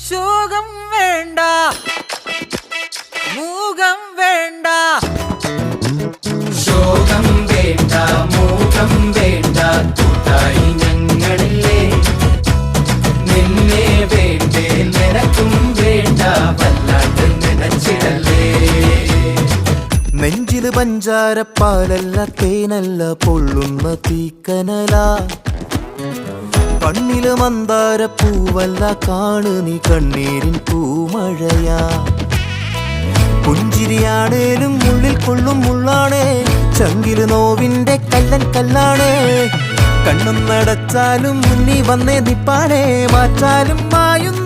ശോകം വേണ്ട, മൂകം വേണ്ട, ശോകം വേണ്ട, മൂകം വേണ്ട, കൂട്ടായി ഞങ്ങളില്ലേ. നിന്നെ വേണ്ടേ, നിനക്കും വേണ്ട, വല്ലാണ്ട് നനച്ചിടല്ലേ. നെഞ്ചില് പഞ്ചാരപ്പാലല്ല, തേനല്ല, പൊള്ളുന്ന തീക്കനല. കണ്ണില് മന്ദാരപ്പൂവല്ല, കാണു നീ കണ്ണീരിൻ പൂമഴയാ. പുഞ്ചിരിയാണേലും ഉള്ളിൽ കൊള്ളും മുള്ളാണേ, ചങ്കില് നോവിന്റെ കല്ലൻ കല്ലാണേ. കണ്ണും നടച്ചാലും മുന്നി വന്നേ നിപ്പാണേ, മാറ്റാലും മായുന്ന